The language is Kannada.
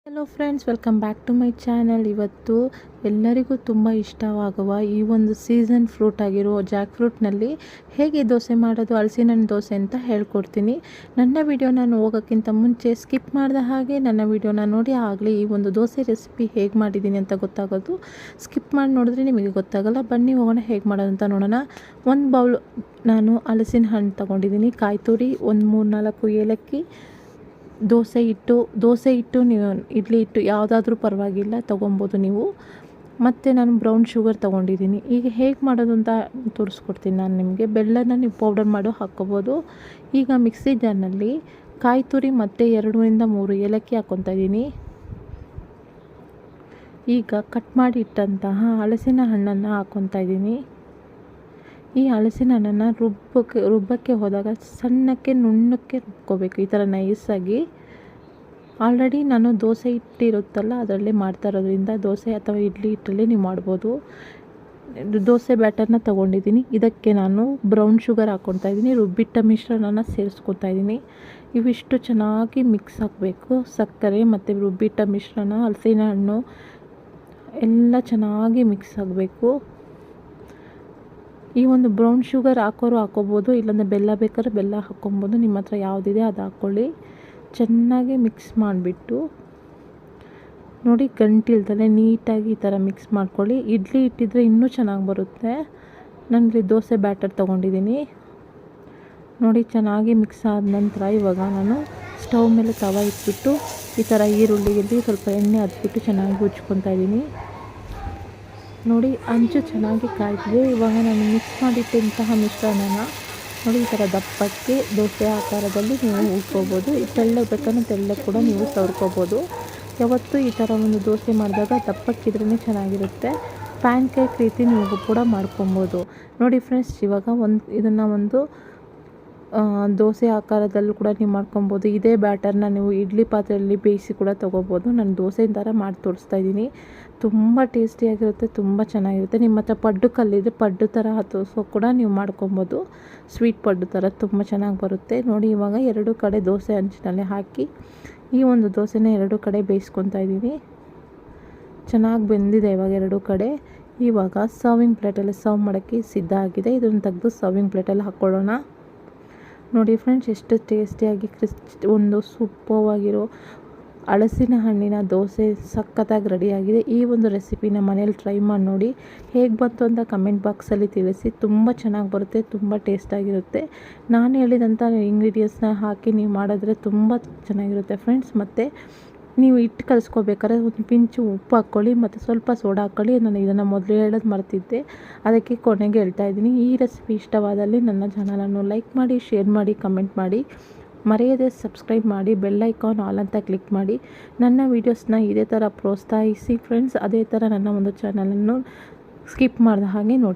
Hello friends, welcome back to my channel. ಇವತ್ತು ಎಲ್ಲರಿಗೂ ತುಂಬ ಇಷ್ಟವಾಗುವ ಈ ಒಂದು ಸೀಸನ್ ಫ್ರೂಟ್ ಆಗಿರೋ ಜಾಕ್ ಫ್ರೂಟ್ನಲ್ಲಿ ಹೇಗೆ ದೋಸೆ ಮಾಡೋದು, ಹಲಸಿನ ಹಣ್ಣು ದೋಸೆ ಅಂತ ಹೇಳ್ಕೊಡ್ತೀನಿ. ನನ್ನ ವಿಡಿಯೋನ ಹೋಗೋಕ್ಕಿಂತ ಮುಂಚೆ ಸ್ಕಿಪ್ ಮಾಡಿದ ಹಾಗೆ ನನ್ನ ವಿಡಿಯೋನ ನೋಡಿ, ಆಗಲೇ ಈ ಒಂದು ದೋಸೆ ರೆಸಿಪಿ ಹೇಗೆ ಮಾಡಿದ್ದೀನಿ ಅಂತ ಗೊತ್ತಾಗೋದು. ಸ್ಕಿಪ್ ಮಾಡಿ ನೋಡಿದ್ರೆ ನಿಮಗೆ ಗೊತ್ತಾಗಲ್ಲ. ಬನ್ನಿ ಹೋಗೋಣ, ಹೇಗೆ ಮಾಡೋದು ಅಂತ ನೋಡೋಣ. ಒಂದು ಬೌಲ್ ನಾನು ಹಲಸಿನ ಹಣ್ಣು ತೊಗೊಂಡಿದ್ದೀನಿ, ಕಾಯಿ ತುರಿ, ಒಂದು 3-4 ಏಲಕ್ಕಿ, ದೋಸೆ ಹಿಟ್ಟು ನೀವು ಇಡ್ಲಿ ಹಿಟ್ಟು ಯಾವುದಾದ್ರೂ ಪರವಾಗಿಲ್ಲ ತೊಗೊಬೋದು ನೀವು. ಮತ್ತು ನಾನು ಬ್ರೌನ್ ಶುಗರ್ ತೊಗೊಂಡಿದ್ದೀನಿ. ಈಗ ಹೇಗೆ ಮಾಡೋದು ಅಂತ ತೋರಿಸ್ಕೊಡ್ತೀನಿ ನಾನು ನಿಮಗೆ. ಬೆಲ್ಲನ ನೀವು ಪೌಡರ್ ಮಾಡಿ ಹಾಕ್ಕೋಬೋದು. ಈಗ ಮಿಕ್ಸಿ ಜಾರ್ನಲ್ಲಿ ಕಾಯಿ ತುರಿ ಮತ್ತು 2-3 ಏಲಕ್ಕಿ ಹಾಕ್ಕೊತಾ ಇದ್ದೀನಿ. ಈಗ ಕಟ್ ಮಾಡಿ ಇಟ್ಟಂತಹ ಹಲಸಿನ ಹಣ್ಣನ್ನು ಹಾಕ್ಕೊತಾ ಇದ್ದೀನಿ. ಈ ಹಲಸಿನ ಹಣ್ಣನ್ನು ರುಬ್ಬಕ್ಕೆ ಹೋದಾಗ ಸಣ್ಣಕ್ಕೆ ನುಣ್ಣಕ್ಕೆ ರುಬ್ಕೋಬೇಕು, ಈ ಥರ ನೈಸಾಗಿ. ಆಲ್ರೆಡಿ ನಾನು ದೋಸೆ ಹಿಟ್ಟಿರುತ್ತಲ್ಲ ಅದರಲ್ಲೇ ಮಾಡ್ತಾ ಇರೋದ್ರಿಂದ ದೋಸೆ ಅಥವಾ ಇಡ್ಲಿ ಹಿಟ್ಟಲ್ಲಿ ನೀವು ಮಾಡ್ಬೋದು. ದೋಸೆ ಬ್ಯಾಟರ್ನ ತೊಗೊಂಡಿದ್ದೀನಿ. ಇದಕ್ಕೆ ನಾನು ಬ್ರೌನ್ ಶುಗರ್ ಹಾಕ್ಕೊತಾ ಇದ್ದೀನಿ, ರುಬ್ಬಿಟ್ಟ ಮಿಶ್ರಣನ ಸೇರಿಸ್ಕೊತಾ ಇದ್ದೀನಿ. ಇವಿಷ್ಟು ಚೆನ್ನಾಗಿ ಮಿಕ್ಸ್ ಆಗಬೇಕು. ಸಕ್ಕರೆ ಮತ್ತು ರುಬ್ಬಿಟ್ಟ ಮಿಶ್ರಣ, ಹಲಸಿನ ಹಣ್ಣು ಎಲ್ಲ ಚೆನ್ನಾಗಿ ಮಿಕ್ಸ್ ಆಗಬೇಕು. ಈ ಒಂದು ಬ್ರೌನ್ ಶುಗರ್ ಹಾಕೋರು ಹಾಕ್ಕೋಬೋದು, ಇಲ್ಲಾಂದರೆ ಬೆಲ್ಲ ಬೇಕಾದ್ರೆ ಬೆಲ್ಲ ಹಾಕ್ಕೊಬೋದು. ನಿಮ್ಮ ಹತ್ರ ಯಾವುದಿದೆ ಅದು ಹಾಕ್ಕೊಳ್ಳಿ. ಚೆನ್ನಾಗಿ ಮಿಕ್ಸ್ ಮಾಡಿಬಿಟ್ಟು ನೋಡಿ, ಗಂಟಿಲ್ದಲೆ ನೀಟಾಗಿ ಈ ಥರ ಮಿಕ್ಸ್ ಮಾಡ್ಕೊಳ್ಳಿ. ಇಡ್ಲಿ ಇಟ್ಟಿದ್ರೆ ಇನ್ನೂ ಚೆನ್ನಾಗಿ ಬರುತ್ತೆ. ನಾನಿಲ್ಲಿ ದೋಸೆ ಬ್ಯಾಟರ್ ತೊಗೊಂಡಿದ್ದೀನಿ ನೋಡಿ. ಚೆನ್ನಾಗಿ ಮಿಕ್ಸ್ ಆದ ನಂತರ ಇವಾಗ ನಾನು ಸ್ಟವ್ ಮೇಲೆ ತವ ಇಟ್ಬಿಟ್ಟು ಈ ಥರ ಈರುಳ್ಳಿಗೆ ಸ್ವಲ್ಪ ಎಣ್ಣೆ ಹಚ್ಬಿಟ್ಟು ಚೆನ್ನಾಗಿ ಉಜ್ಕೊತಾ ಇದ್ದೀನಿ ನೋಡಿ. ಅಂಚು ಚೆನ್ನಾಗಿ ಕಾಯ್ತಿದೆ. ಇವಾಗ ನಾನು ಮಿಕ್ಸ್ ಮಾಡಿಟ್ಟಂತಹ ಮಿಶ್ರಣನ ನೋಡಿ ಈ ಥರ ದಪ್ಪಕ್ಕೆ ದೋಸೆ ಆಕಾರದಲ್ಲಿ ನೀವು ಉಳ್ಕೋಬೋದು. ತೆಳ್ಳಗೆ ಬೇಕಂದ್ರೆ ತೆಳ್ಳಗೆ ಕೂಡ ನೀವು ಸವರ್ಕೋಬೋದು. ಯಾವತ್ತೂ ಈ ಥರ ಒಂದು ದೋಸೆ ಮಾಡಿದಾಗ ದಪ್ಪಕ್ಕಿದ್ರೇ ಚೆನ್ನಾಗಿರುತ್ತೆ. ಪ್ಯಾನ್ ಕೇಕ್ ರೀತಿ ನೀವು ಕೂಡ ಮಾಡ್ಕೊಬೋದು ನೋಡಿ ಫ್ರೆಂಡ್ಸ್. ಇವಾಗ ಇದನ್ನು ಒಂದು ದೋಸೆ ಆಕಾರದಲ್ಲೂ ಕೂಡ ನೀವು ಮಾಡ್ಕೊಬೋದು. ಇದೇ ಬ್ಯಾಟರ್ನ ನೀವು ಇಡ್ಲಿ ಪಾತ್ರೆಯಲ್ಲಿ ಬೇಯಿಸಿ ಕೂಡ ತೊಗೋಬೋದು. ನಾನು ದೋಸೆ ಥರ ಮಾಡಿ ತೋರಿಸ್ತಾ ಇದ್ದೀನಿ. ತುಂಬ ಟೇಸ್ಟಿಯಾಗಿರುತ್ತೆ, ತುಂಬ ಚೆನ್ನಾಗಿರುತ್ತೆ. ನಿಮ್ಮ ಹತ್ರ ಪಡ್ಡು ಕಲ್ಲಿದ್ರೆ ಪಡ್ಡು ಥರ ಹತ್ತೋಸೋ ಕೂಡ ನೀವು ಮಾಡ್ಕೊಬೋದು. ಸ್ವೀಟ್ ಪಡ್ಡು ಥರ ತುಂಬ ಚೆನ್ನಾಗಿ ಬರುತ್ತೆ ನೋಡಿ. ಇವಾಗ 2 ಕಡೆ ದೋಸೆ ಹಂಚಿನಲ್ಲಿ ಹಾಕಿ ಈ ಒಂದು ದೋಸೆನ 2 ಕಡೆ ಬೇಯಿಸ್ಕೊತಾ ಇದ್ದೀನಿ. ಚೆನ್ನಾಗಿ ಬೆಂದಿದೆ ಇವಾಗ 2 ಕಡೆ. ಇವಾಗ ಸರ್ವಿಂಗ್ ಪ್ಲೇಟಲ್ಲಿ ಸರ್ವ್ ಮಾಡೋಕ್ಕೆ ಸಿದ್ಧ ಆಗಿದೆ. ಇದನ್ನು ತೆಗೆದು ಸರ್ವಿಂಗ್ ಪ್ಲೇಟಲ್ಲಿ ಹಾಕ್ಕೊಳ್ಳೋಣ ನೋಡಿ ಫ್ರೆಂಡ್ಸ್. ಎಷ್ಟು ಟೇಸ್ಟಿಯಾಗಿ ಒಂದು ಸೂಪರ್ವಾಗಿರೋ ಹಲಸಿನ ಹಣ್ಣಿನ ದೋಸೆ ಸಖತ್ತಾಗಿ ರೆಡಿಯಾಗಿದೆ. ಈ ಒಂದು ರೆಸಿಪಿನ ಮನೇಲಿ ಟ್ರೈ ಮಾಡಿ ನೋಡಿ. ಹೇಗೆ ಬಂತು ಅಂತ ಕಮೆಂಟ್ ಬಾಕ್ಸಲ್ಲಿ ತಿಳಿಸಿ. ತುಂಬ ಚೆನ್ನಾಗಿ ಬರುತ್ತೆ, ತುಂಬ ಟೇಸ್ಟಾಗಿರುತ್ತೆ. ನಾನು ಹೇಳಿದಂಥ ಇಂಗ್ರೀಡಿಯೆಂಟ್ಸ್ನ ಹಾಕಿ ನೀವು ಮಾಡಿದ್ರೆ ತುಂಬ ಚೆನ್ನಾಗಿರುತ್ತೆ ಫ್ರೆಂಡ್ಸ್. ಮತ್ತು ನೀವು ಹಿಟ್ಟು ಕಲಿಸ್ಕೋಬೇಕಾದ್ರೆ ಒಂದು ಪಿಂಚು ಉಪ್ಪು ಹಾಕ್ಕೊಳ್ಳಿ ಮತ್ತು ಸ್ವಲ್ಪ ಸೋಡಾ ಹಾಕ್ಕೊಳ್ಳಿ. ನಾನು ಇದನ್ನು ಮೊದಲು ಹೇಳೋದು ಮರ್ತಿದ್ದೆ, ಅದಕ್ಕೆ ಕೊನೆಗೆ ಹೇಳ್ತಾ ಇದ್ದೀನಿ. ಈ ರೆಸಿಪಿ ಇಷ್ಟವಾದಲ್ಲಿ ನನ್ನ ಚಾನಲನ್ನು ಲೈಕ್ ಮಾಡಿ, ಶೇರ್ ಮಾಡಿ, ಕಮೆಂಟ್ ಮಾಡಿ. ಮರೆಯದೆ ಸಬ್ಸ್ಕ್ರೈಬ್ ಮಾಡಿ, ಬೆಲ್ ಐಕಾನ್ ಆಲ್ ಅಂತ ಕ್ಲಿಕ್ ಮಾಡಿ. ನನ್ನ ವೀಡಿಯೋಸ್ನ ಇದೇ ಥರ ಪ್ರೋತ್ಸಾಹಿಸಿ ಫ್ರೆಂಡ್ಸ್. ಅದೇ ಥರ ನನ್ನ ಒಂದು ಚಾನಲನ್ನು ಸ್ಕಿಪ್ ಮಾಡಿದ ಹಾಗೆ ನೋಡಿ.